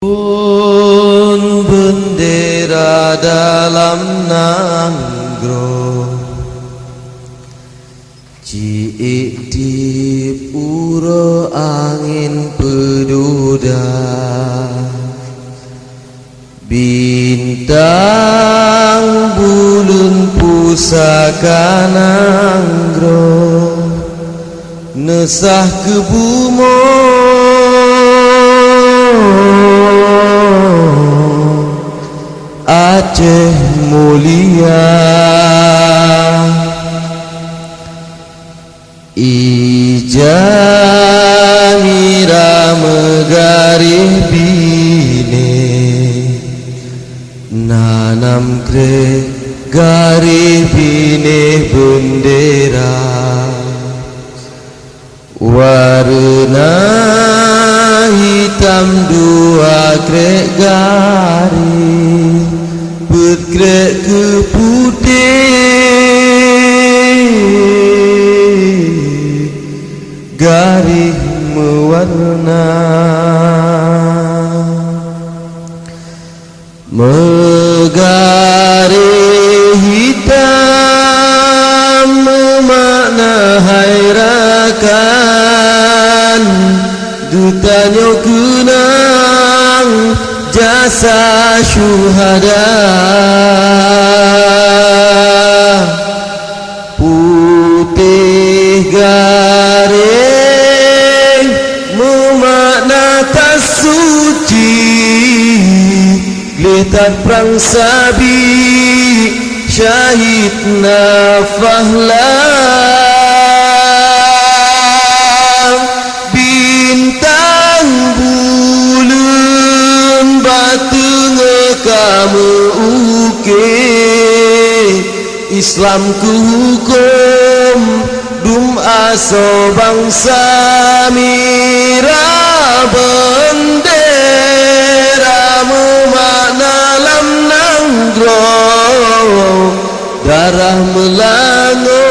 Pun bendera dalam nanggro ciik di pura angin peduda bintang bulan pusaka nanggro nesah ke bumo Aceh mulia Ijamira megarih bine nanam kre garih bine bendera warna hitam dua krek garis berkrek ke putih garis mewarna megarih hitam memakna hairakan dutanyo kenang jasa syuhada putih garing memakna tak suci geletak perang sabi syahid nafahlah bintang bulan batu kamu Islam ku hukum dum aso bangsa mira bendera memakna lam nanggro darah melango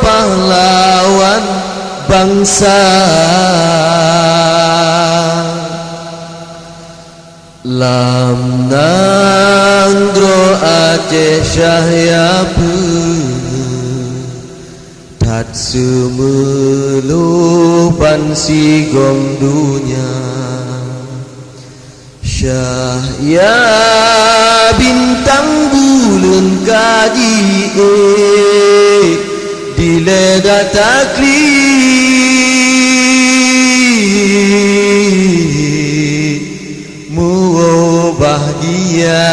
pahlawan bangsa lam nanggro Aceh Syahyapu tat semelu pansi gom dunia Syahya bintang bulan kaji dilega taklid bahagia